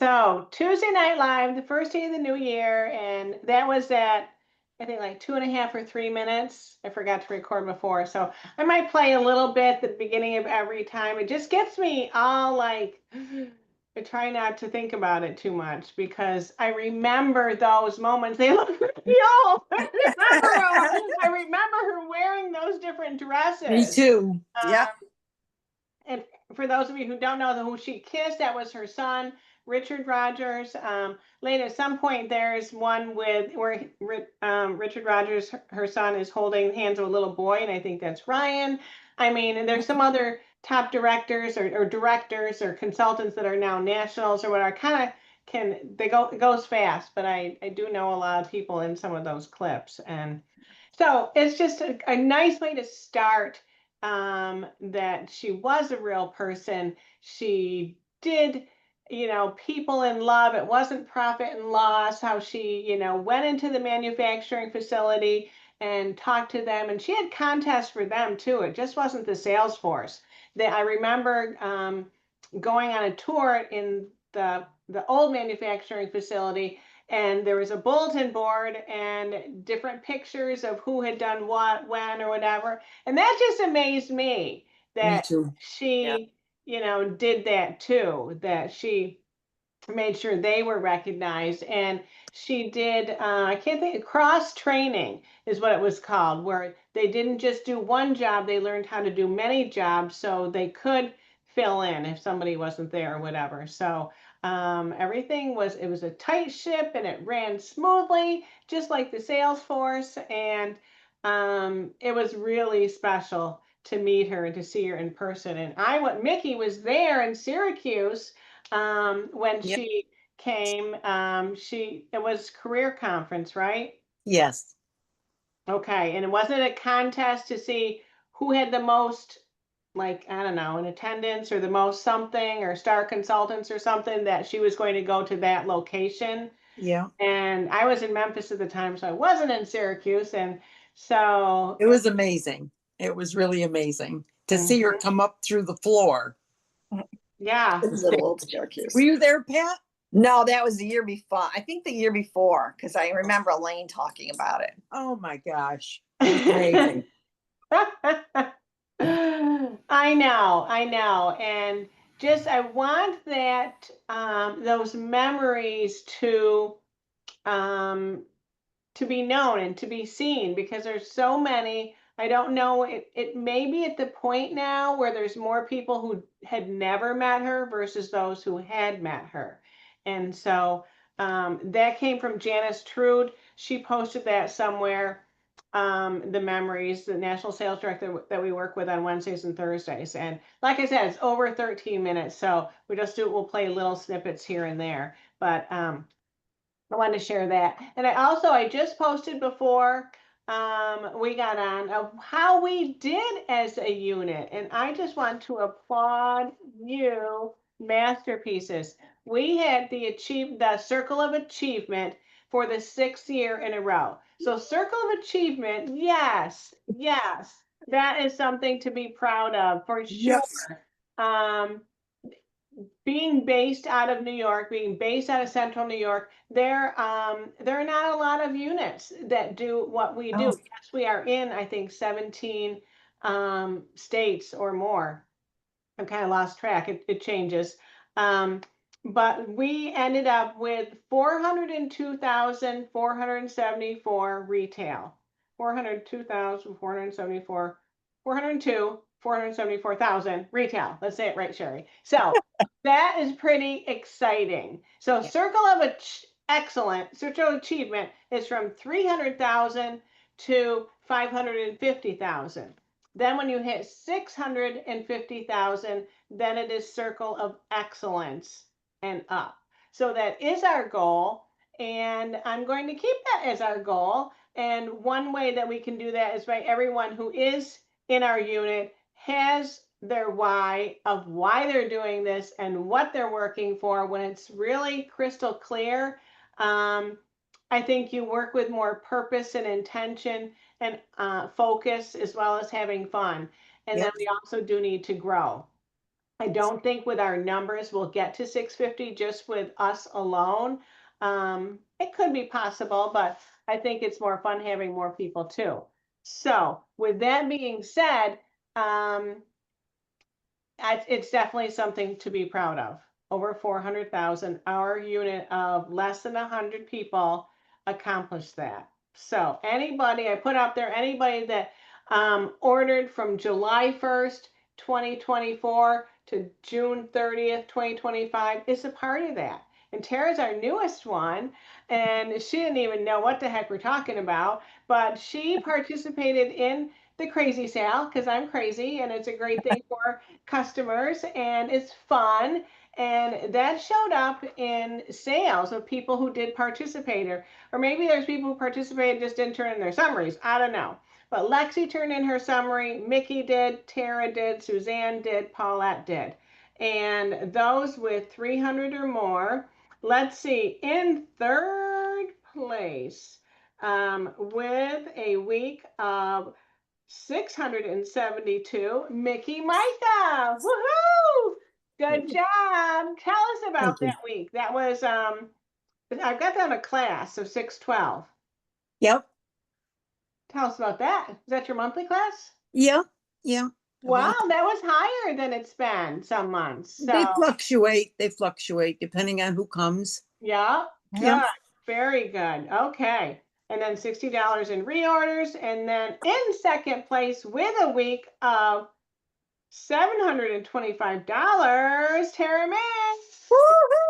So Tuesday Night Live, the first day of the new year, and that was at I think like 2.5 or 3 minutes. I forgot to record before, so I might play a little bit at the beginning of every time. It just gets me all like I try not to think about it too much because I remember those moments. They look really old. I remember her wearing those different Me dresses. too. Yep. Um, and for those of you who don't know who she kissed, that was her son, Richard Rogers. Later, at some point, there's one with where Richard Rogers, her son, is holding hands of a little boy, and I think that's Ryan. I mean, and there's some other top directors or directors or consultants that are now nationals or whatever. Kind of it goes fast, but I do know a lot of people in some of those clips, and so it's just a nice way to start that she was a real person. She did, people in love. It wasn't profit and loss. How she, went into the manufacturing facility and talked to them. And she had contests for them too. It just wasn't the sales force. That I remember going on a tour in the old manufacturing facility, and there was a bulletin board and different pictures of who had done what when or whatever, and that just amazed me Me that too. Yeah. she did that too, that she made sure they were recognized. And she did, I can't think, cross training is what it was called, where they didn't just do one job, they learned how to do many jobs so they could fill in if somebody wasn't there or whatever. So everything was, it was a tight ship and it ran smoothly, just like the sales force. And it was really special to meet her and to see her in person. And Mickey was there in Syracuse when Yep. she came. It was career conference, right? Yes. Okay, and it wasn't a contest to see who had the most, like, I don't know, in attendance or the most something or star consultants or something, that she was going to go to that location. Yeah. And I was in Memphis at the time, so I wasn't in Syracuse. And so, It was amazing. It was really amazing to see her mhm, come up through the floor. yeah. Little old Were Syracuse. you there, Pat? No, that was the year before. I think the year before, because I remember Elaine talking about it. Oh my gosh. It was amazing. I know. And just I want that those memories um to be known and to be seen, because there's so many. I don't know, it may be at the point now where there's more people who had never met her versus those who had met her. And so that came from Janice Trude. She posted that somewhere, the memories, the national sales director that we work with on Wednesdays and Thursdays. And like I said, it's over 13 minutes. So we'll play little snippets here and there. But I wanted to share that. And I just posted before we got on of how we did as a unit. And I just want to applaud you, masterpieces. We had the Circle of Achievement for the 6th year in a row. So Circle of Achievement, yes, yes, that is something to be proud of for sure. Yes. Um, Being based out of New York, being based out of Central New York, there are not a lot of units that do what we do. Oh, Yes, we are in, I think, 17 states or more. I've kind of lost track. It changes. Um, but we ended up with 402,474 retail. 402,474, 402, 474,000 retail. Let's say it right, Sherry. So that is pretty exciting. So yeah. Circle of Achievement is from 300,000 to 550,000. Then when you hit 650,000, then it is Circle of Excellence and up. So that is our goal. And I'm going to keep that as our goal. And one way that we can do that is by everyone who is in our unit has their why of why they're doing this and what they're working for. When it's really crystal clear, I think you work with more purpose and intention and focus, as well as having fun. And then Yep. we also do need to grow. I don't think with our numbers we'll get to 650 just with us alone. It could be possible, but I think it's more fun having more people too. So with that being said, it's definitely something to be proud of. Over 400,000, our unit of less than 100 people accomplished that. So anybody, I put out there, anybody that ordered from July 1st, 2024 to June 30th, 2025 is a part of that. And Tara's our newest one, and she didn't even know what the heck we're talking about, but she participated in the crazy sale because I'm crazy and it's a great thing for customers and it's fun. And that showed up in sales of people who did participate, or maybe there's people who participated just didn't turn in their summaries. I don't know. But Lexi turned in her summary, Mickey did, Tara did, Suzanne did, Paulette did. And those with 300 or more, let's see, in third place with a week of 672, Mickey Micah. Woohoo! Good job. Tell us about Thank you. that week. That was I've got that in a class of 612. Yep. Tell us about that. Is that your monthly class? Yeah. Yeah. Wow, About that was higher than it's been some months. they So fluctuate. They fluctuate depending on who comes. yeah, Yeah. good. Very good. Okay. And then $60 in reorders. And then in second place with a week of $725, Tara Mix.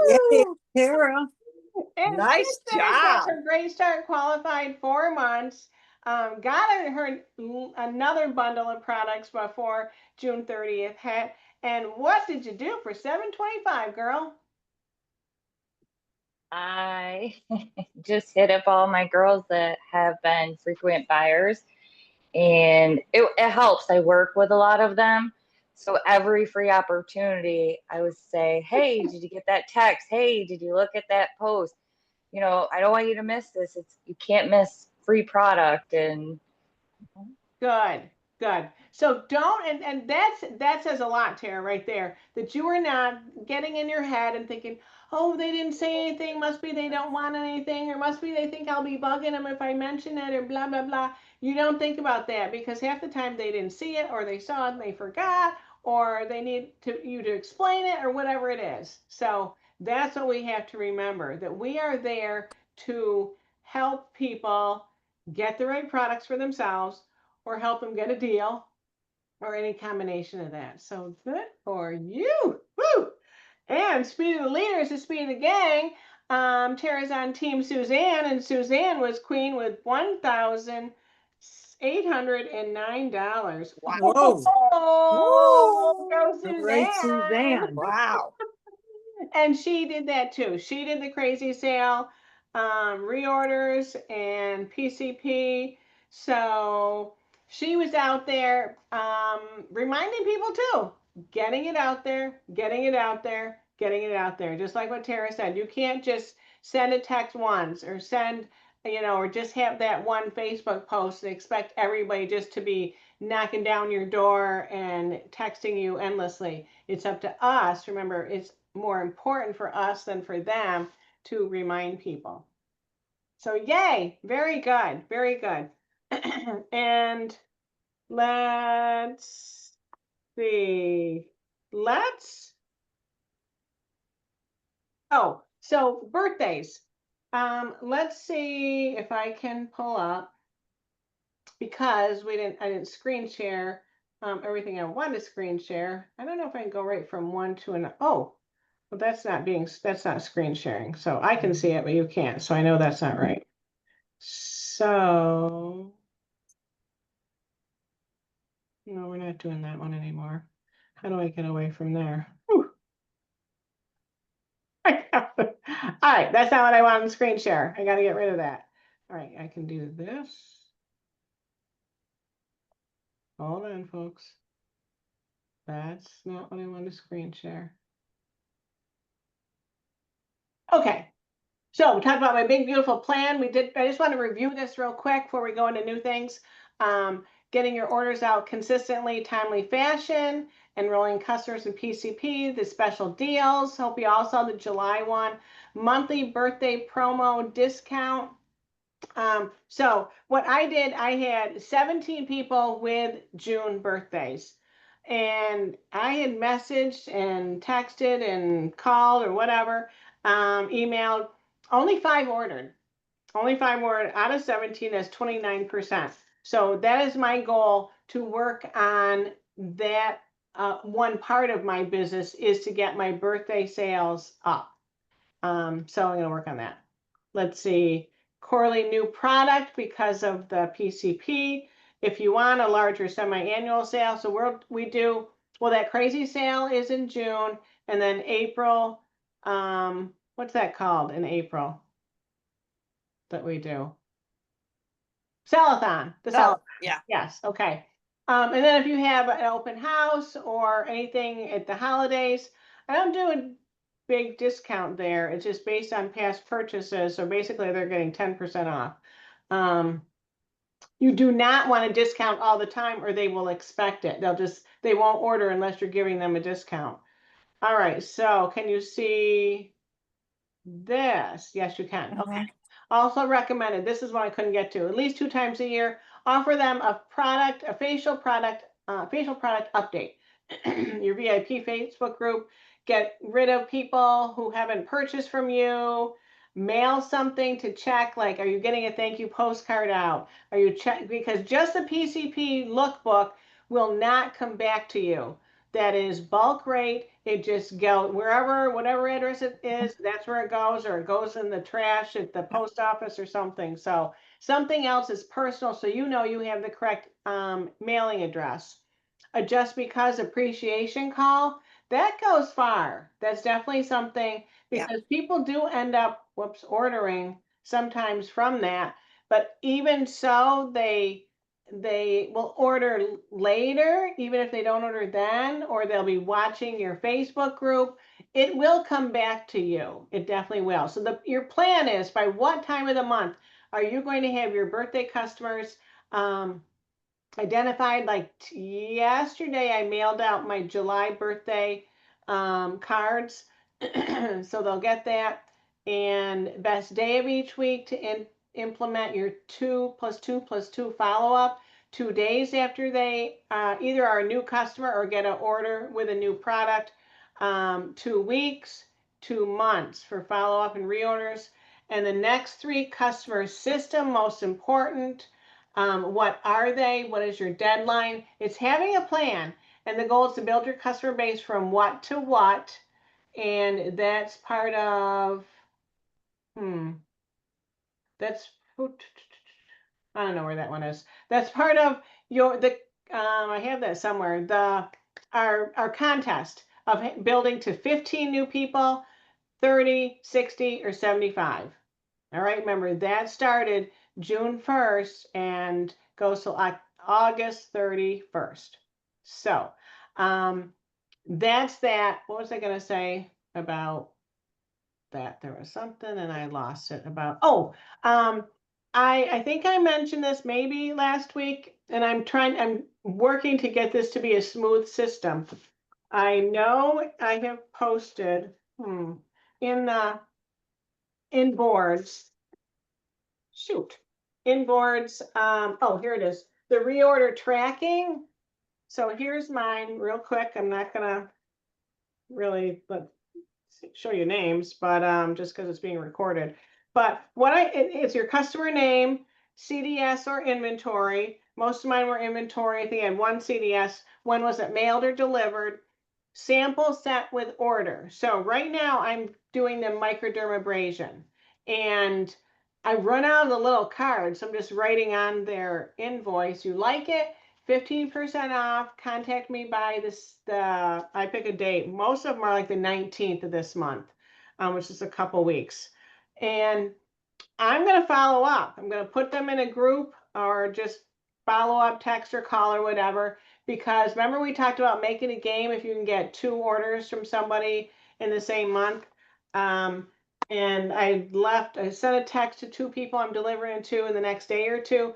Yay, Woohoo! Tara. And she Nice finished up job. her Great Start qualified 4 months. Got her another bundle of products before June 30th hit. And what did you do for 725, girl? I just hit up all my girls that have been frequent buyers, and it helps. I work with a lot of them. So every free opportunity, I would say, hey, did you get that text? Hey, did you look at that post? I don't want you to miss this. You can't miss free product. And Good, good. So don't, and that says a lot, Tara, right there, that you are not getting in your head and thinking, oh, they didn't say anything, must be they don't want anything, or must be they think I'll be bugging them if I mention it, or blah blah blah. You don't think about that because half the time they didn't see it, or they saw it and they forgot, or they need you to explain it, or whatever it is. So that's what we have to remember, that we are there to help people get the right products for themselves or help them get a deal or any combination of that. So good for you. Woo! And speed of the leaders is speed of the gang. Tara's on team Suzanne, and Suzanne was queen with $1,809. Whoa. Oh, go Woo! Great, Suzanne. Suzanne. Wow. And she did that too. She did the crazy sale, reorders and PCP. So she was out there reminding people too, getting it out there, getting it out there, getting it out there. Just like what Tara said, you can't just send a text once or send, or just have that one Facebook post and expect everybody just to be knocking down your door and texting you endlessly. It's up to us. Remember, it's more important for us than for them to remind people. So yay, very good, very good. And let's see. So birthdays. Let's see if I can pull up, because I didn't screen share everything I wanted to screen share. I don't know if I can go right from one to another. Oh, well, that's not screen sharing. So I can see it, but you can't. So I know that's not right. So, no, we're not doing that one anymore. How do I get away from there? Whew. All right, that's not what I want to screen share. I got to get rid of that. All right, I can do this. Hold on, folks. That's not what I want to screen share. Okay, so we talked about my big beautiful plan. I just want to review this real quick before we go into new things. getting your orders out consistently, timely fashion, enrolling customers in PCP, the special deals. Hope you all saw the July one, monthly birthday promo discount. So what I did, I had 17 people with June birthdays. And I had messaged and texted and called or whatever, emailed. Only 5 ordered. Only 5 ordered out of 17. That's 29%. So that is my goal, to work on that. One part of my business is to get my birthday sales up. So I'm going to work on that. Let's see. Quarterly new product because of the PCP. If you want a larger semi-annual sale, so we do, well, that crazy sale is in June, and then April, what's that called in April that we do? Sell-a-thon. The sell. Yeah. Yes, okay. And then if you have an open house or anything at the holidays, I don't do a big discount there. It's just based on past purchases. So basically they're getting 10% off. You do not want to discount all the time or they will expect it. They won't order unless you're giving them a discount. All right, so can you see this? Yes, you can. Okay. Also recommended, this is what I couldn't get to, at least 2 times a year, offer them a facial product update. Your VIP Facebook group, get rid of people who haven't purchased from you, mail something to check, like, are you getting a thank you postcard out? Are you because just the PCP lookbook will not come back to you. That is bulk rate. It just go wherever, whatever address it is, that's where it goes, or it goes in the trash at the post office or something. So something else is personal, so you know you have the correct mailing address. A just because appreciation call, that goes far. That's definitely something, because people do end up, ordering sometimes from that. But even so, they will order later, even if they don't order then, or they'll be watching your Facebook group. It will come back to you. It definitely will. So your plan is, by what time of the month are you going to have your birthday customers identified? Like yesterday, I mailed out my July birthday cards. So they'll get that. And best day of each week to implement your 2+2+2 follow-up. 2 days after they either are a new customer or get an order with a new product. 2 weeks, 2 months for follow-up and reorders. And the next 3 customer system, most important. What are they? What is your deadline? It's having a plan. And the goal is to build your customer base from what to what. And that's part of, that's, I don't know where that one is. That's part of I have that somewhere. Our contest of building to 15 new people, 30, 60, or 75. All right, remember that started June 1st and goes till August 31st. So that's that. What was I going to say about that? There was something and I lost it about, I think I mentioned this maybe last week, and I'm working to get this to be a smooth system. I know I have posted in boards. In boards. Here it is. The reorder tracking. So here's mine real quick. I'm not gonna really show you names, but just because it's being recorded. But it's your customer name, CDS or inventory. Most of mine were inventory. I think I had 1 CDS. When was it mailed or delivered? Sample set with order. So right now I'm doing the microdermabrasion, and I run out of the little cards. So I'm just writing on their invoice. You like it? 15% off. Contact me by I pick a date. Most of them are like the 19th of this month, which is a couple weeks. And I'm going to follow up. I'm going to put them in a group or just follow up, text or call or whatever. Because remember we talked about making a game if you can get 2 orders from somebody in the same month. And I sent a text to 2 people I'm delivering to in the next day or 2.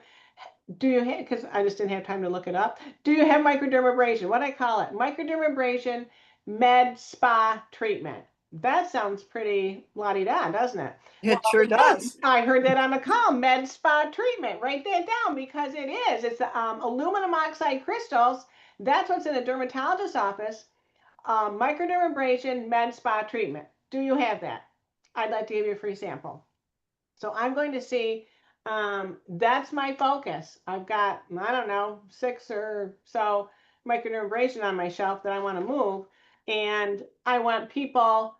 do you have, because I just didn't have time to look it up. Do you have microdermabrasion? What I call it? Microdermabrasion med spa treatment. That sounds pretty la-di-da, doesn't it? It sure does. I heard that on the call, med spa treatment. Write that down because it is. It's the aluminum oxide crystals. That's what's in the dermatologist's office. Microdermabrasion med spa treatment. Do you have that? I'd like to give you a free sample. So I'm going to see, that's my focus. I've got, I don't know, 6 or so microdermabrasion on my shelf that I want to move. And I want people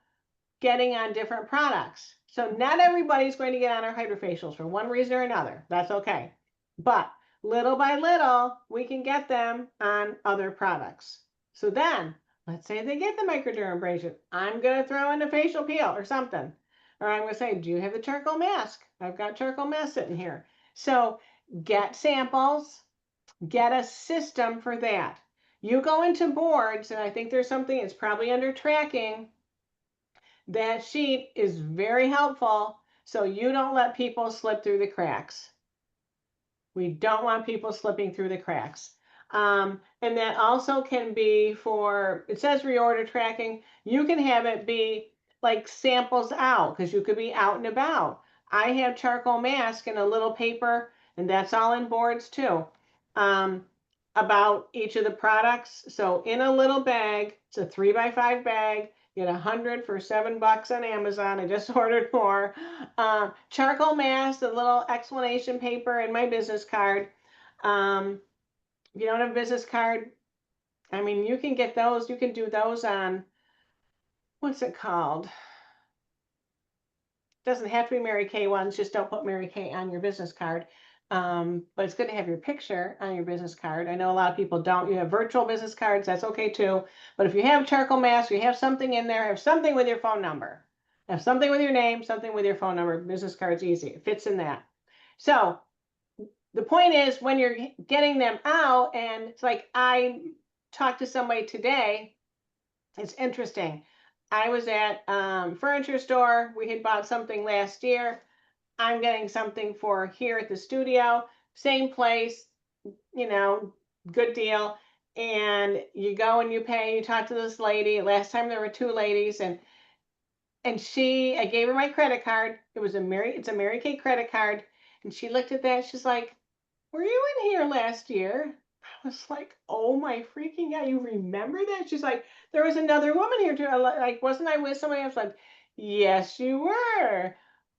getting on different products. So not everybody's going to get on our hydrofacials for one reason or another. That's okay. But little by little, we can get them on other products. So then, let's say they get the microdermabrasion. I'm going to throw in a facial peel or something. Or I'm going to say, do you have the charcoal mask? I've got charcoal mask sitting here. So get samples, get a system for that. You go into boards, and I think there's something, it's probably under tracking. That sheet is very helpful so you don't let people slip through the cracks. We don't want people slipping through the cracks. And that also can be for, it says reorder tracking. You can have it be like samples out because you could be out and about. I have charcoal mask in a little paper, and that's all in boards too, about each of the products. So in a little bag, it's a 3x5 bag. Get 100 for $7 on Amazon. I just ordered more. Charcoal mask, a little explanation paper, and my business card. If you don't have a business card, I mean, you can get those. You can do those on, what's it called? Doesn't have to be Mary Kay ones. Just don't put Mary Kay on your business card. But it's good to have your picture on your business card. I know a lot of people don't. You have virtual business cards. That's okay too. But if you have charcoal mask, you have something in there, have something with your phone number. Have something with your name, something with your phone number. Business card's easy. It fits in that. So the point is when you're getting them out, and it's like I talked to somebody today. It's interesting. I was at furniture store. We had bought something last year. I'm getting something for here at the studio, same place, good deal. And you go and you pay, you talk to this lady. Last time there were 2 ladies, and I gave her my credit card. It's a Mary Kay credit card. And she looked at that. She's like, were you in here last year? I was like, oh my freaking God, you remember that? She's like, there was another woman here too. Like, wasn't I with somebody else? Like, yes, you were.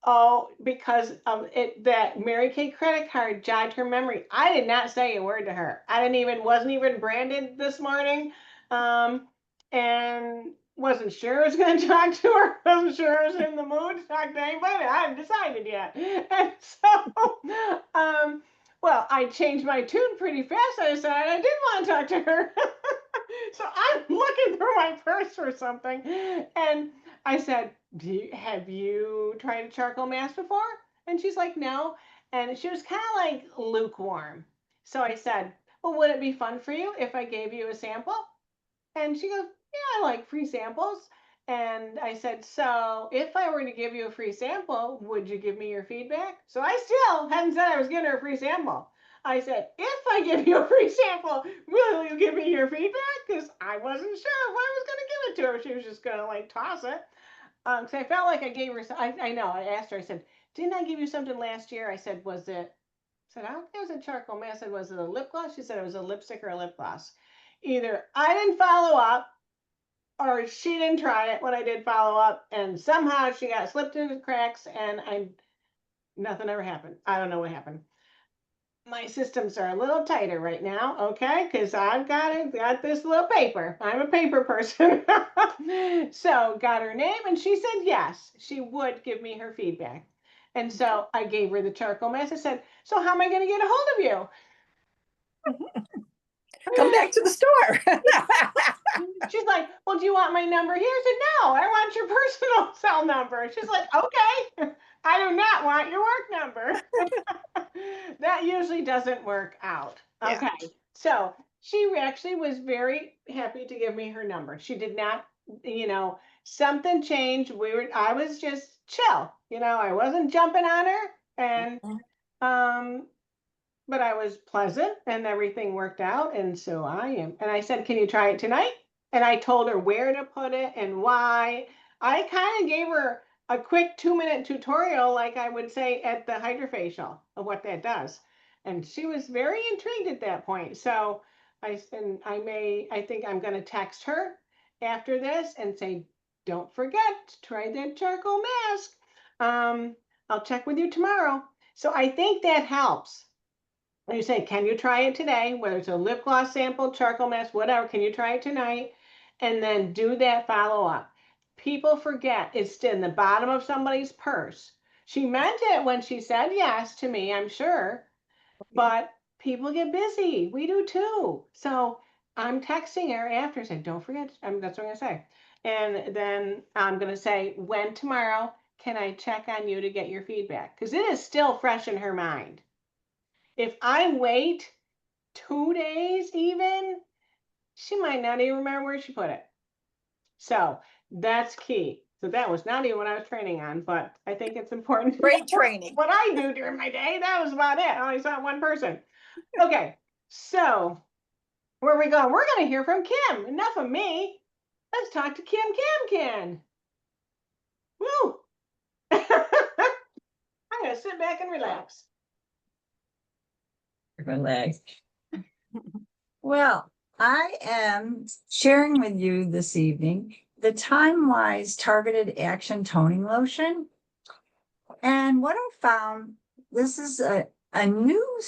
Oh, because of it, that Mary Kay credit card jogged her memory. I did not say a word to her. Wasn't even branded this morning. And wasn't sure I was going to talk to her. Wasn't sure I was in the mood to talk to anybody. I hadn't decided yet. And so, well, I changed my tune pretty fast. I decided I did want to talk to her. So I'm looking through my purse for something. And I said, have you tried a charcoal mask before? And she's like, no. And she was kind of like lukewarm. So I said, well, would it be fun for you if I gave you a sample? And she goes, yeah, I like free samples. And I said, so if I were to give you a free sample, would you give me your feedback? So I still hadn't said I was giving her a free sample. I said, if I give you a free sample, will you give me your feedback? Because I wasn't sure if I was going to give it to her. She was just going to like toss it. So I felt like I gave her, I know, I asked her, I said, didn't I give you something last year? I said, I said, I don't think it was a charcoal mask. I said, was it a lip gloss? She said it was a lipstick or a lip gloss. Either I didn't follow up or she didn't try it when I did follow up, and somehow she got slipped through the cracks, and nothing ever happened. I don't know what happened. My systems are a little tighter right now, okay? Because I've got this little paper. I'm a paper person. So got her name, and she said yes, she would give me her feedback. And so I gave her the charcoal mask. I said, so how am I going to get a hold of you? Come back to the store. She's like, well, do you want my number here? I said, no, I want your personal cell number. She's like, okay, I do not want your work number. That usually doesn't work out. Okay. Yeah. So she actually was very happy to give me her number. She did not, something changed. I was just chill. I wasn't jumping on her. And but I was pleasant and everything worked out. And so and I said, can you try it tonight? And I told her where to put it and why. I kind of gave her a quick 2-minute tutorial, like I would say at the hydrofacial, of what that does. And she was very intrigued at that point. So I think I'm going to text her after this and say, don't forget to try that charcoal mask. I'll check with you tomorrow. So I think that helps. You say, can you try it today? Whether it's a lip gloss sample, charcoal mask, whatever, can you try it tonight? And then do that follow up. People forget it's in the bottom of somebody's purse. She meant it when she said yes to me, I'm sure, but people get busy. We do too. So I'm texting her after, saying, don't forget. That's what I'm going to say. And then I'm going to say, when tomorrow can I check on you to get your feedback? Because it is still fresh in her mind. If I wait 2 days even, she might not even remember where she put it. So that's key. So that was not even what I was training on, but I think it's important. Great training. What I do during my day, that was about it. I only saw one person. Okay, so where are we going? We're going to hear from Kim. Enough of me. Let's talk to Kim Camken. Woo! I'm going to sit back and relax. Relax. Well, I am sharing with you this evening the Time-Wise Targeted Action Toning Lotion. And what I found, this is a new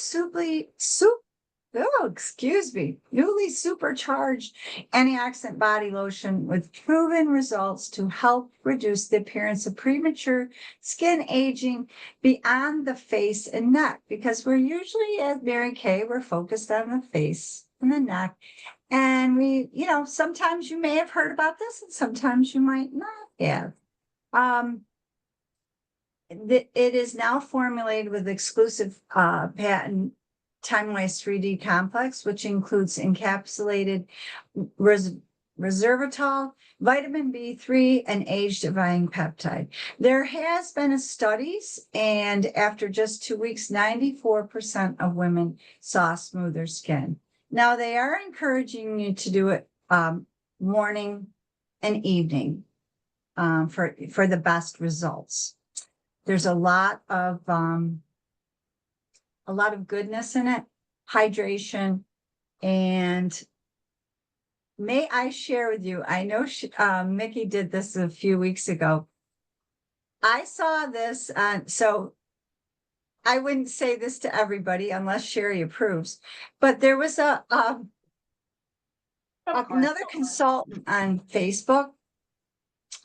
newly supercharged antioxidant body lotion with proven results to help reduce the appearance of premature skin aging beyond the face and neck, because we're usually at Mary Kay, we're focused on the face and the neck. And sometimes you may have heard about this and sometimes you might not have. It is now formulated with exclusive patent Time-Wise 3D complex, which includes encapsulated resveratrol, vitamin B3, and age-defying peptide. There has been studies, and after just 2 weeks, 94% of women saw smoother skin. Now, they are encouraging you to do it morning and evening for the best results. There's a lot of goodness in it, hydration, and may I share with you, I know Mickey did this a few weeks ago. I saw this, so I wouldn't say this to everybody unless Sherry approves, but there was another consultant on Facebook.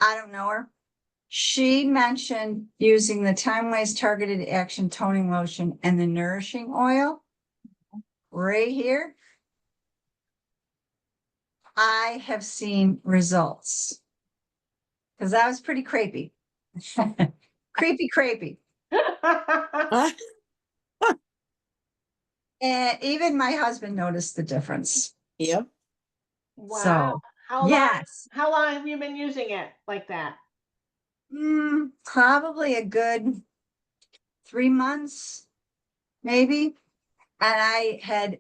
I don't know her. She mentioned using the Time-Wise Targeted Action Toning Lotion and the Nourishing Oil right here. I have seen results because that was pretty creepy. creepy. And even my husband noticed the difference. Yep. Wow. So, yes. How long have you been using it like that? Probably a good 3 months, maybe. And I had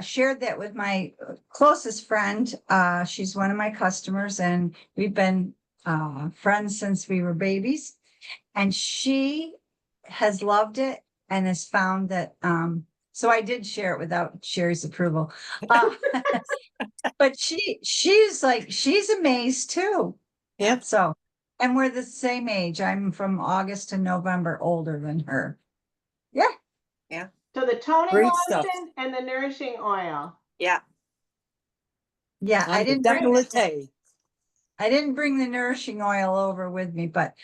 shared that with my closest friend. She's one of my customers, and we've been friends since we were babies. And she has loved it and has found that. So I did share it without Sherry's approval. But she's amazed too. Yep. So, and we're the same age. I'm from August to November older than her. Yeah. Yeah. So the toning Great stuff. lotion and the nourishing oil. Yeah. Yeah. I didn't bring the nourishing oil over with me, but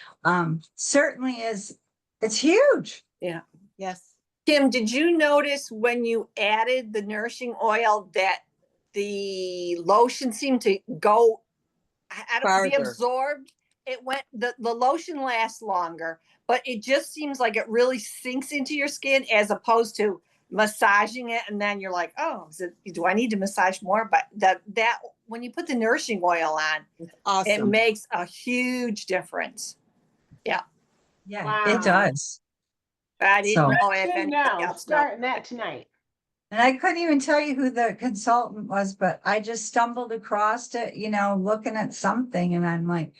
certainly it's huge. Yeah. Yes. Kim, did you notice when you added the nourishing oil that the lotion seemed to go, I don't be Farther. absorbed? It went, the lotion lasts longer, but it just seems like it really sinks into your skin as opposed to massaging it. And then you're like, oh, do I need to massage more? But that when you put the nourishing oil on, It's awesome. it makes a huge difference. Yeah. Yeah, Wow. it does. I didn't So- know if Good anybody now, else knows. starting that tonight. And I couldn't even tell you who the consultant was, but I just stumbled across it, looking at something and I'm like,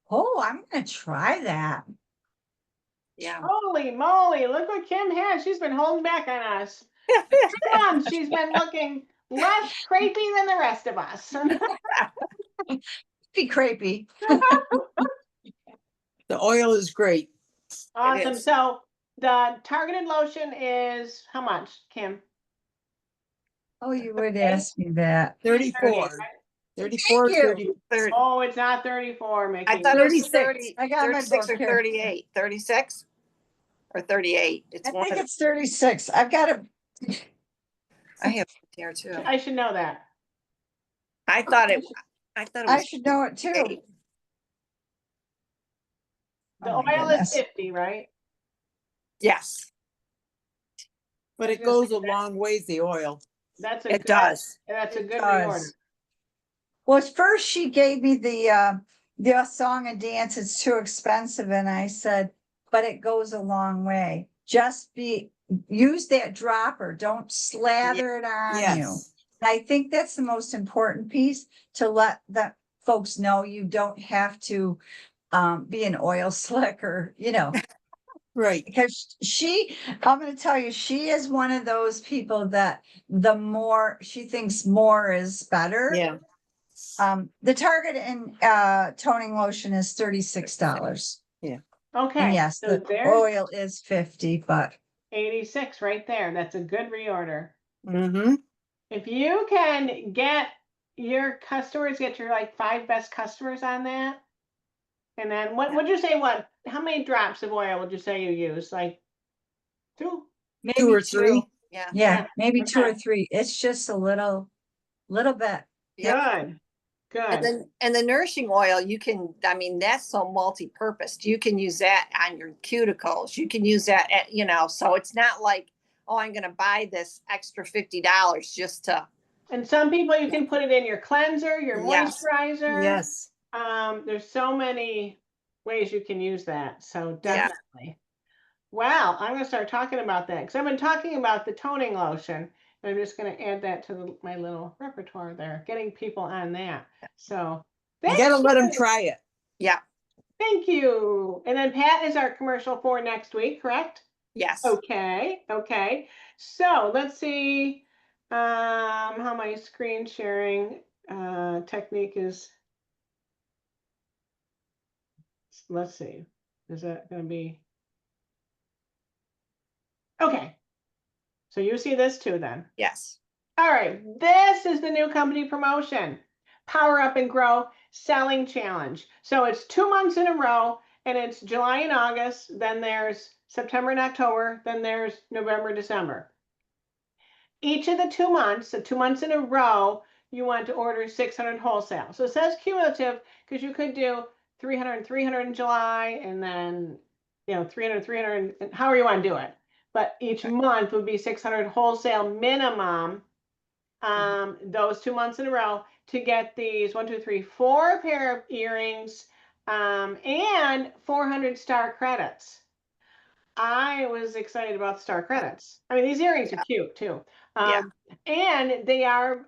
oh, I'm gonna try that. Yeah. Holy moly, look what Kim has. She's been holding back on us. 2 months, she's been looking less crepey than the rest of us. Be creepy. The oil is great. Awesome. is. So the targeted lotion is how much, Kim? Oh, you would ask me that. 34. 34, Thank you. 30. Oh, it's not 34, Mickey. I thought it was 36. 30, I got my 36 book or here. 38, 36 or 38. It's I one think of it's 36. I've got a, I have it there too. I should know that. I thought it I was should know it too. 38. The Oh my oil is goodness. 50, right? Yes, But it goes a long ways, the oil. That's a it good, does. that's a It good does. reorder. Well, at first she gave me the song and dance, it's too expensive. And I said, but it goes a long way. Use that dropper. Don't slather it on you. Yes. I think that's the most important piece, to let the folks know you don't have to be an oil slick or, Right. because I'm going to tell you, she is one of those people that she thinks more is better. Yeah. The Target and toning lotion is $36. And Okay, yes, so the there's oil is 50, but 86 right there. That's a good reorder. Mm-hmm. If you can get your customers, get your like 5 best customers on that. And then what would you say, how many drops of oil would you say you use? Like 2? maybe 2 or 3. Yeah. Yeah, maybe 2 or Okay. 3. It's just a little bit. Yeah. Good. And the nourishing oil, that's so multi-purposed. You can use that on your cuticles. You can use that so it's not like, oh, I'm gonna buy this extra $50 just to. And some people, you can put it in your cleanser, your Yes. moisturizer. Yes. There's so many ways you can use that. So Yeah. definitely. Wow, I'm gonna start talking about that because I've been talking about the toning lotion. And I'm just gonna add that to my little repertoire there, getting people on that. So You thank got to let them you. try it. Yeah. Thank you. And then Pat is our commercial for next week, correct? Yes. Okay. So let's see how my screen sharing technique is. Let's see. Is that going to be okay? So you see this too then. Yes. All right. This is the new company promotion. Power Up and Grow Selling Challenge. So it's 2 months in a row, and it's July and August. Then there's September and October. Then there's November, December. Each of the 2 months, so 2 months in a row, you want to order 600 wholesale. So it says cumulative because you could do 300 and 300 in July, and then 300, 300, however you want to do it. But each month would be 600 wholesale minimum. Those 2 months in a row to get these 4 pair of earrings, and 400 star credits. I was excited about the star credits. I mean, these earrings are cute too. Yeah. And they are,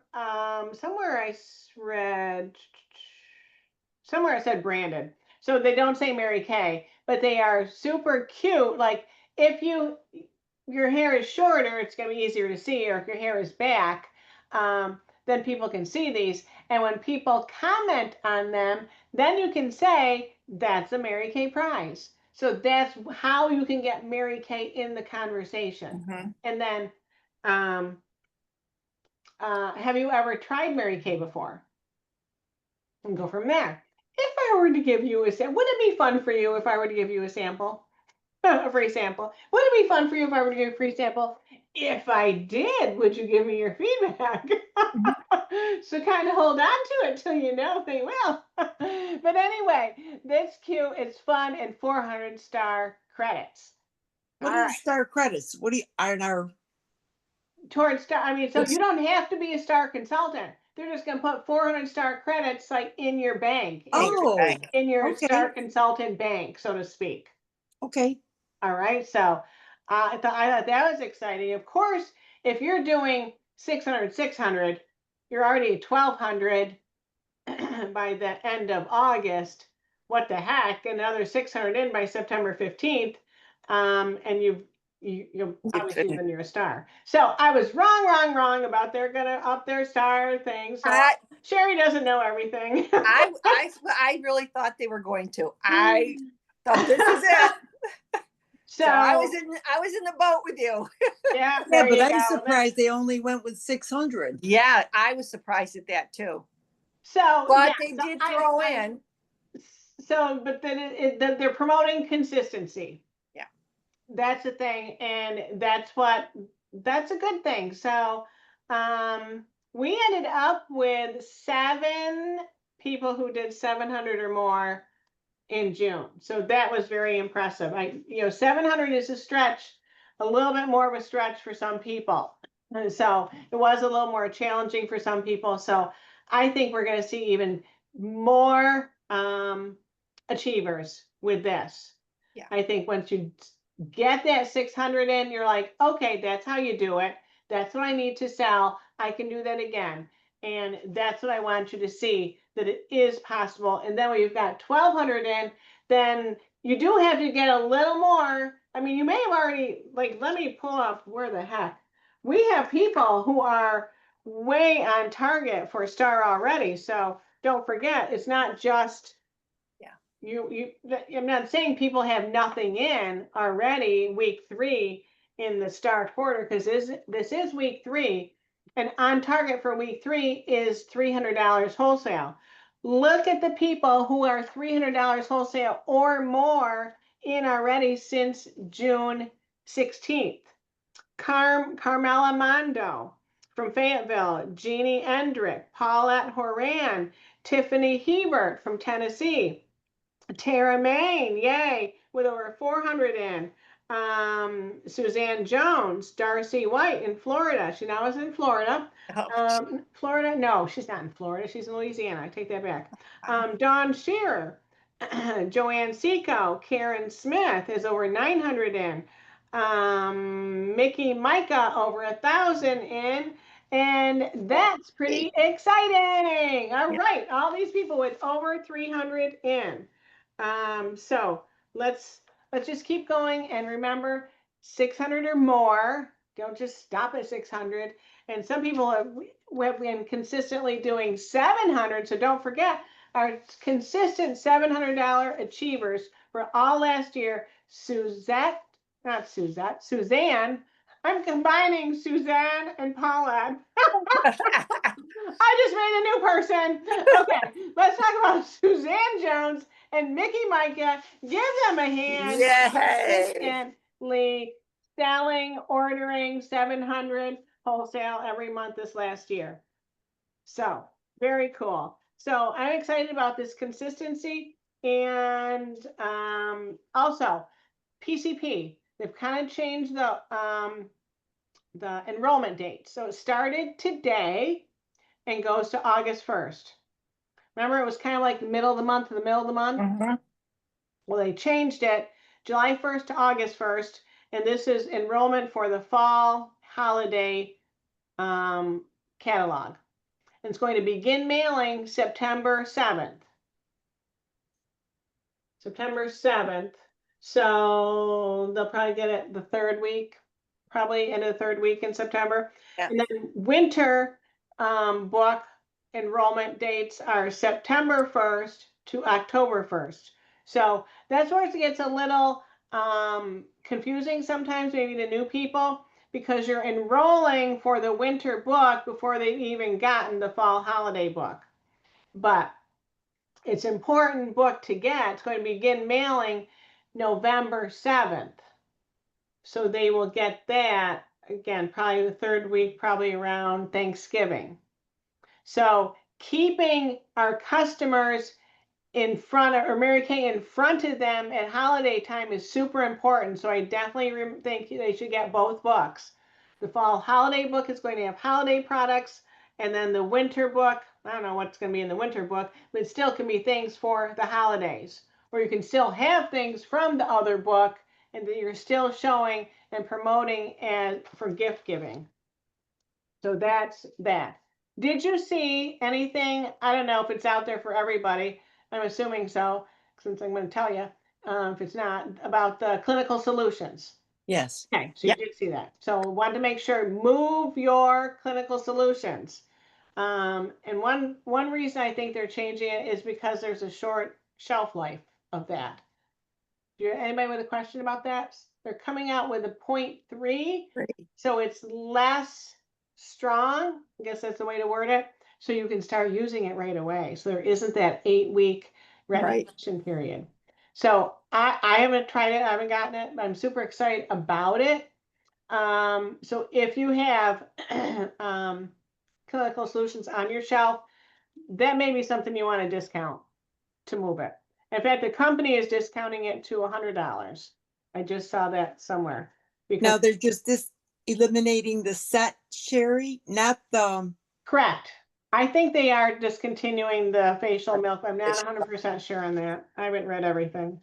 somewhere I said branded. So they don't say Mary Kay, but they are super cute. Like if your hair is shorter, it's going to be easier to see, or if your hair is back, then people can see these. And when people comment on them, then you can say that's a Mary Kay prize. So that's how you can get Mary Kay in the conversation. Mm-hmm. And then, have you ever tried Mary Kay before? And go from there. If I were to give you a sample, would it be fun for you if I were to give you a sample? A free sample. Would it be fun for you if I were to give you a free sample? If I did, would you give me your feedback? So kind of hold on to it till you know they will. But anyway, that's cute. It's fun, and 400 star credits. What are the star credits? What do you on our Towards star? I mean, so you don't have to be a star consultant. They're just going to put 400 star credits like in your bank. In your okay. star consultant bank, so to speak. Okay. All right. So I thought that was exciting. Of course, if you're doing 600, you're already at 1,200 by the end of August. What the heck? Another 600 in by September 15th. And you'll obviously then you're a star. So I was wrong about they're gonna up their star thing. So Sherry doesn't know everything. I really thought they were going to. I thought this is it. So I was in the boat with you. Yeah, Yeah, but I'm I'm surprised they only went with 600. Yeah, I was surprised at that too. So, but yeah, they so did throw in. So, but then they're promoting consistency. Yeah, that's the thing, and that's a good thing. So, we ended up with 7 people who did 700 or more in June. So that was very impressive. 700 is a stretch, a little bit more of a stretch for some people. And so it was a little more challenging for some people. So I think we're going to see even more achievers with this. Yeah. I think once you get that 600 in, you're like, okay, that's how you do it. That's what I need to sell. I can do that again. And that's what I want you to see, that it is possible. And then when you've got 1,200 in, then you do have to get a little more. I mean, you may have already, let me pull up where the heck. We have people who are way on target for star already. So don't forget, it's not just I'm not saying people have nothing in already week 3 in the star quarter, because this is week 3, and on target for week 3 is $300 wholesale. Look at the people who are $300 wholesale or more in already since June 16th. Carmela Mondo from Fayetteville, Jeannie Endrick, Paulette Horan, Tiffany Hebert from Tennessee, Tara Main, yay, with over 400 in. Suzanne Jones, Darcy White in Florida. She now is in Florida. Florida? No, she's not in Florida. She's in Louisiana. I take that back. Dawn Shearer, Joanne Seco, Karen Smith is over 900 in. Mickey Micah over 1,000 in. And that's pretty exciting. All right, all these people with over 300 in. So let's just keep going, and remember, 600 or more. Don't just stop at 600. And some people have been consistently doing 700. So don't forget our consistent $700 achievers for all last year. Suzanne. I'm combining Suzanne and Paulette. I just made a new person. Okay, let's talk about Suzanne Jones and Mickey Micah. Give them a hand. Consistently selling, ordering 700 wholesale every month this last year. So very cool. So I'm excited about this consistency, and also PCP. They've kind of changed the enrollment date. So it started today and goes to August 1st. Remember, it was kind of like the middle of the month. Mm-hmm. Well, they changed it July 1st to August 1st, and this is enrollment for the fall holiday catalog. It's going to begin mailing September 7th. September 7th. So they'll probably get it the third week, probably end of the third week in September. Yeah. And then winter book enrollment dates are September 1st to October 1st. So that's where it gets a little confusing sometimes, maybe to new people, because you're enrolling for the winter book before they've even gotten the fall holiday book. But it's an important book to get. It's going to begin mailing November 7th. So they will get that, again, probably the third week, probably around Thanksgiving. So keeping our customers in front of, or Mary Kay in front of them at holiday time is super important. So I definitely think they should get both books. The fall holiday book is going to have holiday products, and then the winter book, I don't know what's going to be in the winter book, but it still can be things for the holidays, or you can still have things from the other book and that you're still showing and promoting as for gift giving. So that's that. Did you see anything? I don't know if it's out there for everybody. I'm assuming so, since I'm going to tell you. If it's not, about the clinical solutions. Yes. Okay, so you did see that. So wanted to make sure, move your clinical solutions. And one reason I think they're changing it is because there's a short shelf life of that. Anybody with a question about that? They're coming out with a 0.3, so it's less strong. I guess that's the way to word it. So you can start using it right away. So there isn't that 8-week retention period. So I haven't tried it. I haven't gotten it, but I'm super excited about it. So if you have clinical solutions on your shelf, that may be something you want to discount to move it. In fact, the company is discounting it to $100. I just saw that somewhere. Now they're just eliminating the set, Sherry, not the. Correct. I think they are discontinuing the facial milk. I'm not 100% sure on that. I haven't read everything.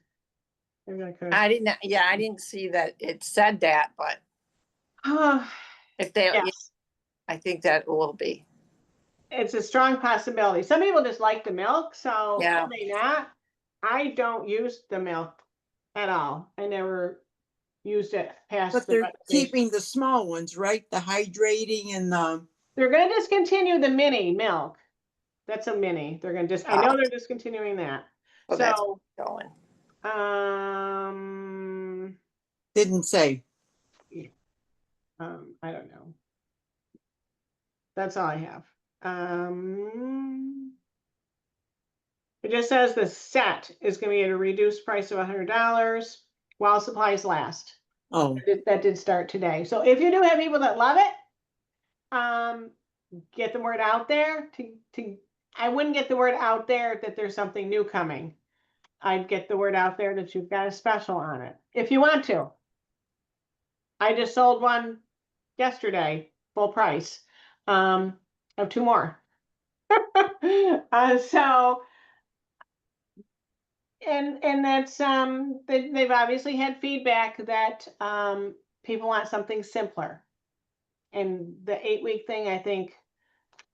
Maybe I could. I didn't, yeah, I didn't see that it said that, but if they, Yes. I think that will be. It's a strong possibility. Some people just like the milk, so Yeah. may not. I don't use the milk at all. I never used it past But the they're recommendation. keeping the small ones, right? The hydrating and the. They're going to discontinue the mini milk. That's a mini. They're going to I know they're discontinuing that. So going. Didn't say. I don't know. That's all I have. It just says the set is going to be at a reduced price of $100 while supplies last. Oh, That did start today. So if you do have people that love it, get the word out there. I wouldn't get the word out there that there's something new coming. I'd get the word out there that you've got a special on it if you want to. I just sold one yesterday, full price. I have 2 more. So, and that's they've obviously had feedback that people want something simpler, and the 8-week thing, I think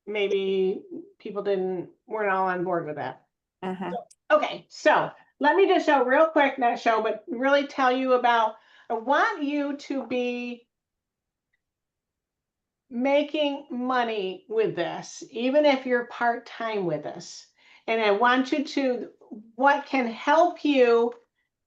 maybe people weren't all on board with that. Okay, so let me just show real quick, not show, but really tell you about, I want you to be making money with this, even if you're part-time with us. And I want you to, what can help you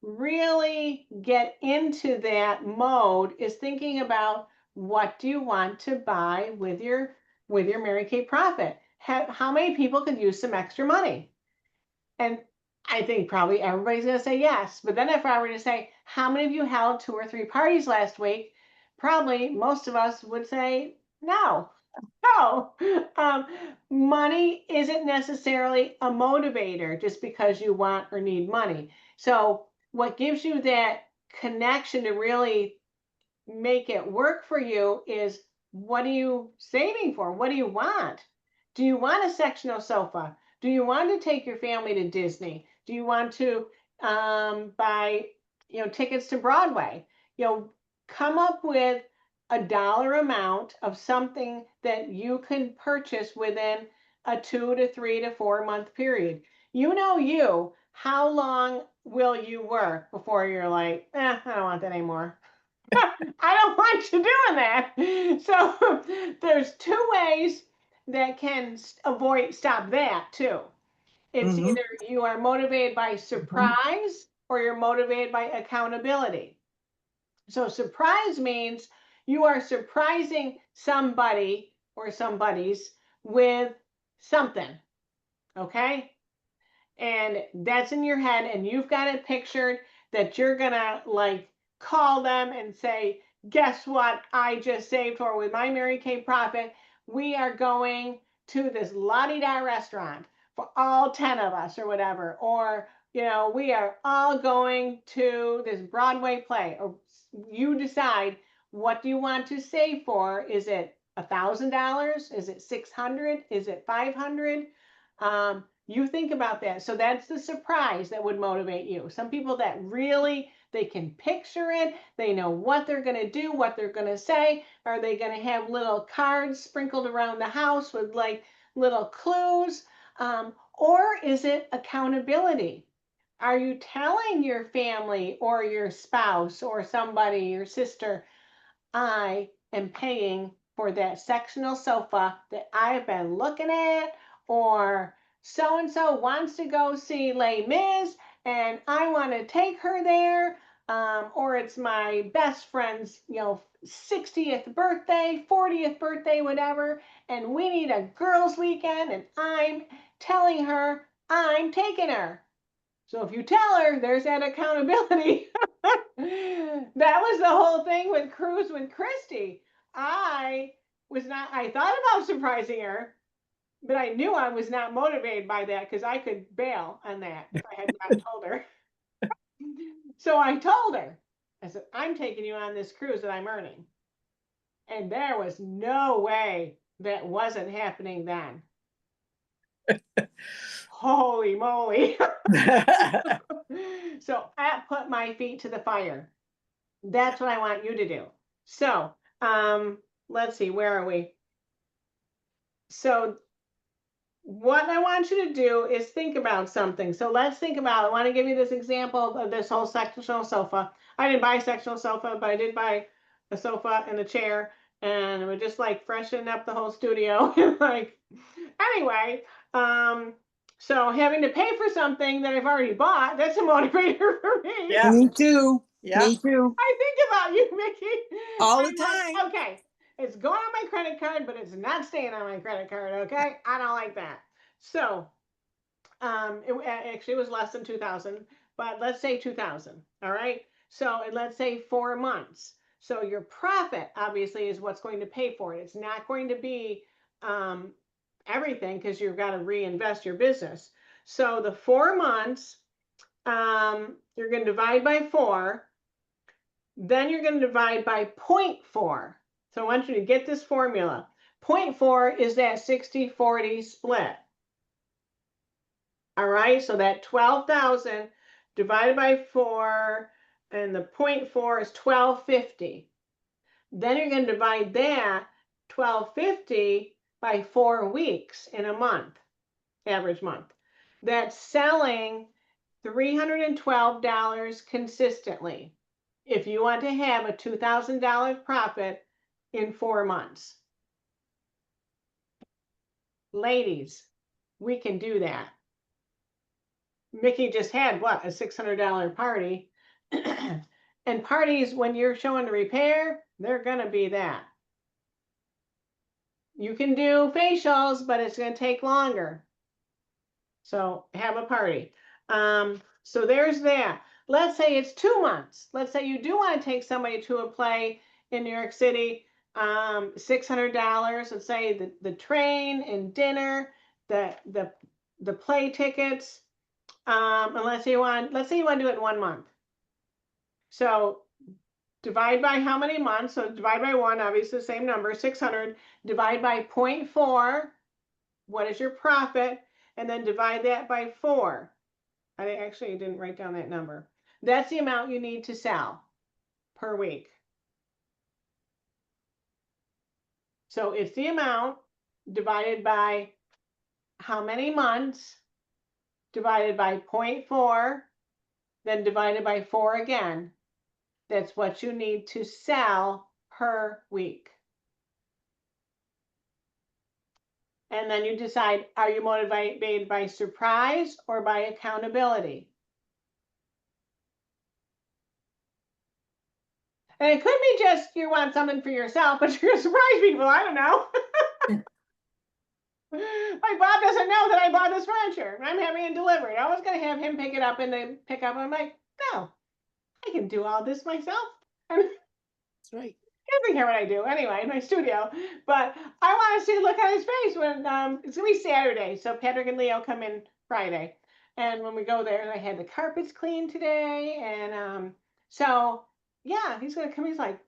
really get into that mode is thinking about, what do you want to buy with your Mary Kay profit? How many people could use some extra money? And I think probably everybody's going to say yes. But then if I were to say, how many of you held 2 or 3 parties last week? Probably most of us would say no. No. Money isn't necessarily a motivator just because you want or need money. So what gives you that connection to really make it work for you is, what are you saving for? What do you want? Do you want a sectional sofa? Do you want to take your family to Disney? Do you want to buy, tickets to Broadway? Come up with a dollar amount of something that you can purchase within a 2 to 3 to 4 month period. How long will you work before you're like, I don't want that anymore? I don't want you doing that. So there's 2 ways that can stop that too. It's either you are motivated by surprise or you're motivated by accountability. So surprise means you are surprising somebody or somebody's with something. Okay? And that's in your head, and you've got it pictured that you're gonna call them and say, guess what I just saved for with my Mary Kay profit? We are going to this la-di-da restaurant for all 10 of us or whatever. Or, we are all going to this Broadway play. Or you decide, what do you want to save for? Is it $1,000? Is it $600? Is it $500? You think about that. So that's the surprise that would motivate you. Some people that really, they can picture it. They know what they're going to do, what they're going to say. Are they going to have little cards sprinkled around the house with like little clues? Or is it accountability? Are you telling your family or your spouse or somebody, your sister, I am paying for that sectional sofa that I've been looking at, or so and so wants to go see Les Mis and I want to take her there, or it's my best friend's, 60th birthday, 40th birthday, whatever, and we need a girls' weekend, and I'm telling her I'm taking her. So if you tell her, there's that accountability. That was the whole thing with Cruise with Christy. I I thought about surprising her, but I knew I was not motivated by that because I could bail on that if I had not told her. So I told her, I said, I'm taking you on this cruise that I'm earning. And there was no way that wasn't happening then. Holy moly. So I put my feet to the fire. That's what I want you to do. So, let's see, where are we? So what I want you to do is think about something. So let's think about, I want to give you this example of this whole sectional sofa. I didn't buy a sectional sofa, but I did buy a sofa and a chair, and it would just like freshen up the whole studio. Like, anyway, so having to pay for something that I've already bought, that's a motivator for me. Yeah. Me too. Yeah. Me too. I think about you, Mickey. All the I'm like, time. okay, it's going on my credit card, but it's not staying on my credit card. Okay, I don't like that. So, it actually was less than 2,000, but let's say 2,000. All right. So, and let's say 4 months. So your profit obviously is what's going to pay for it. It's not going to be everything because you've got to reinvest your business. So the 4 months, you're going to divide by 4. Then you're going to divide by 0.4. So I want you to get this formula. 0.4 is that 60-40 split. All right, so that 12,000 divided by 4, and the 0.4 is 1250. Then you're going to divide that 1250 by 4 weeks in a month, average month. That's selling $312 consistently if you want to have a $2,000 profit in 4 months. Ladies, we can do that. Mickey just had what, a $600 party. And parties, when you're showing the repair, they're going to be that. You can do facials, but it's going to take longer. So have a party. So there's that. Let's say it's 2 months. Let's say you do want to take somebody to a play in New York City, $600. Let's say the train and dinner, the play tickets. And let's say you want to do it in 1 month. So divide by how many months? So divide by 1, obviously the same number, 600. Divide by 0.4. What is your profit? And then divide that by 4. I actually didn't write down that number. That's the amount you need to sell per week. So it's the amount divided by how many months, divided by 0.4, then divided by 4 again. That's what you need to sell per week. And then you decide, are you motivated by surprise or by accountability? And it could be just you want something for yourself, but you're gonna surprise people. I don't know. Like Bob doesn't know that I bought this furniture. I'm having it delivered. I was gonna have him pick it up in the pickup. I'm like, no, I can do all this myself. That's right. He doesn't care what I do anyway in my studio. But I want to see the look on his face when it's gonna be Saturday. So Patrick and Leo come in Friday, and when we go there, I had the carpets cleaned today, and so yeah, he's gonna come. He's like,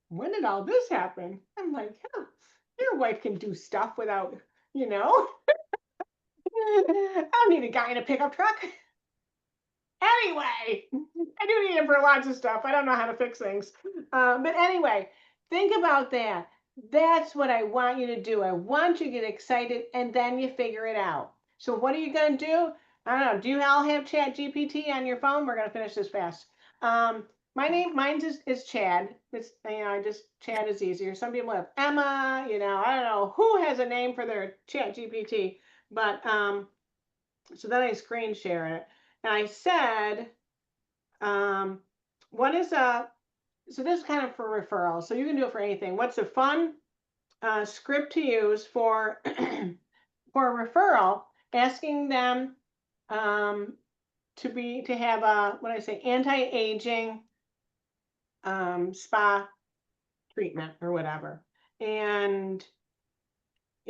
when did all this happen? I'm like, oh, your wife can do stuff without, you know. I don't need a guy in a pickup truck. Anyway, I do need him for lots of stuff. I don't know how to fix things. But anyway, think about that. That's what I want you to do. I want you to get excited and then you figure it out. So what are you going to do? I don't know. Do you all have Chat GPT on your phone? We're going to finish this fast. Mine is Chad. It's, Chad is easier. Some people have Emma, I don't know who has a name for their Chat GPT, but, so then I screen share it. And I said, what is so this is kind of for referrals. So you can do it for anything. What's a fun script to use for for a referral, asking them to have a, what I say, anti-aging spa treatment or whatever. And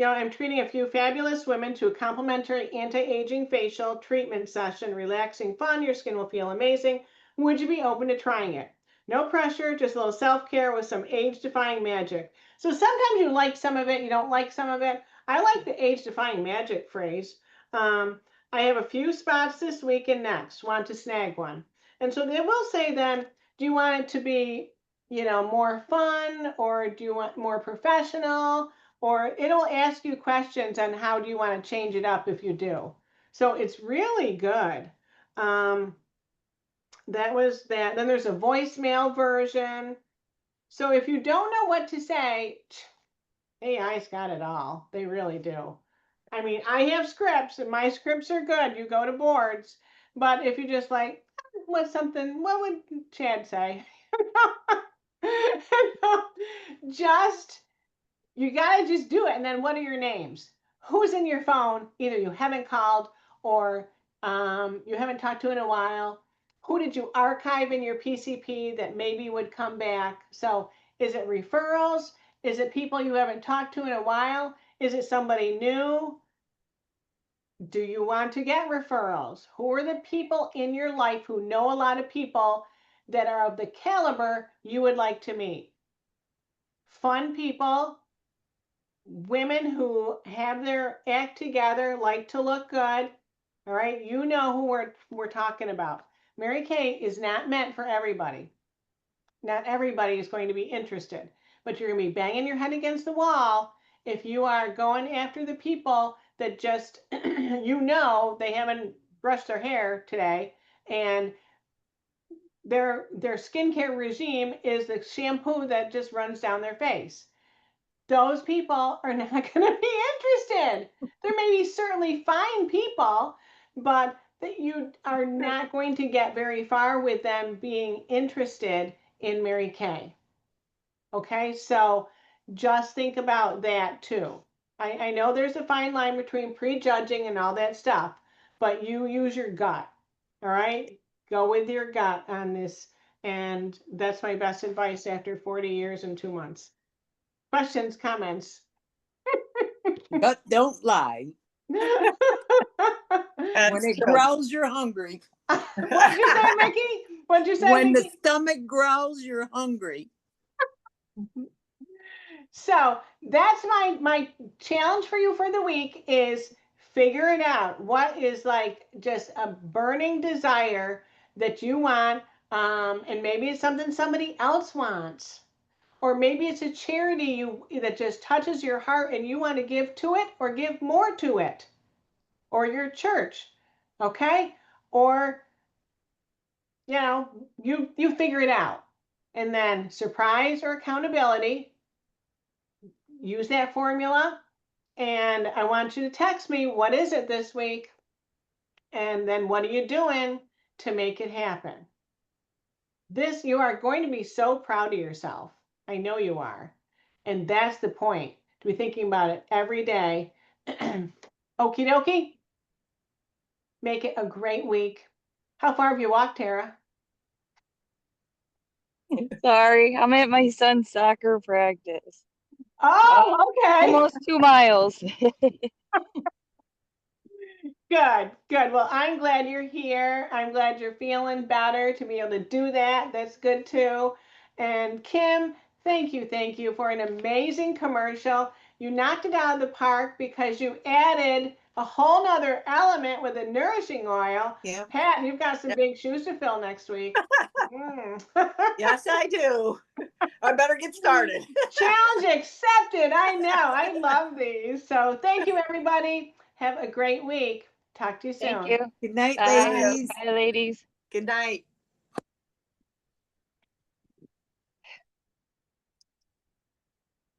I'm treating a few fabulous women to a complimentary anti-aging facial treatment session, relaxing fun. Your skin will feel amazing. Would you be open to trying it? No pressure, just a little self-care with some age-defying magic. So sometimes you like some of it, you don't like some of it. I like the age-defying magic phrase. I have a few spots this week and next. Want to snag one? And so they will say then, do you want it to be, more fun, or do you want more professional? Or it'll ask you questions on how do you want to change it up if you do. So it's really good. That was that. Then there's a voicemail version. So if you don't know what to say, AI's got it all. They really do. I mean, I have scripts and my scripts are good. You go to boards. But if you just like, what would Chad say? Just you got to just do it. And then what are your names? Who's in your phone? Either you haven't called or you haven't talked to in a while. Who did you archive in your PCP that maybe would come back? So is it referrals? Is it people you haven't talked to in a while? Is it somebody new? Do you want to get referrals? Who are the people in your life who know a lot of people that are of the caliber you would like to meet? Fun people, women who have their act together, like to look good. All right, you know who we're talking about. Mary Kay is not meant for everybody. Not everybody is going to be interested, but you're going to be banging your head against the wall if you are going after the people that just they haven't brushed their hair today and their skincare regime is the shampoo that just runs down their face. Those people are not going to be interested. There may be certainly fine people, but that you are not going to get very far with them being interested in Mary Kay. Okay, so just think about that too. I know there's a fine line between prejudging and all that stuff, but you use your gut. All right, go with your gut on this. And that's my best advice after 40 years and 2 months. Questions, comments? Gut don't lie. When it growls, you're hungry. What'd you say, Mickey? What'd you say, When Mickey? the stomach growls, you're hungry. So that's my challenge for you for the week is figure it out. What is like just a burning desire that you want, and maybe it's something somebody else wants, or maybe it's a charity that just touches your heart and you want to give to it or give more to it, or your church, okay? Or you figure it out, and then surprise or accountability. Use that formula, and I want you to text me, what is it this week? And then what are you doing to make it happen? You are going to be so proud of yourself. I know you are. And that's the point, to be thinking about it every day. Okie dokie. Make it a great week. How far have you walked, Tara? Sorry, I'm at my son's soccer practice. Oh, okay. Almost 2 miles. Good. Well, I'm glad you're here. I'm glad you're feeling better to be able to do that. That's good too. And Kim, thank you for an amazing commercial. You knocked it out of the park because you added a whole nother element with a nourishing oil. Yeah. Pat, you've got some Yep. big shoes to fill next week. Yes, I do. I better get started. Challenge accepted. I know. I love these. So thank you, everybody. Have a great week. Talk to you soon. Thank you. Good night, Bye. ladies. Bye, ladies. Good night.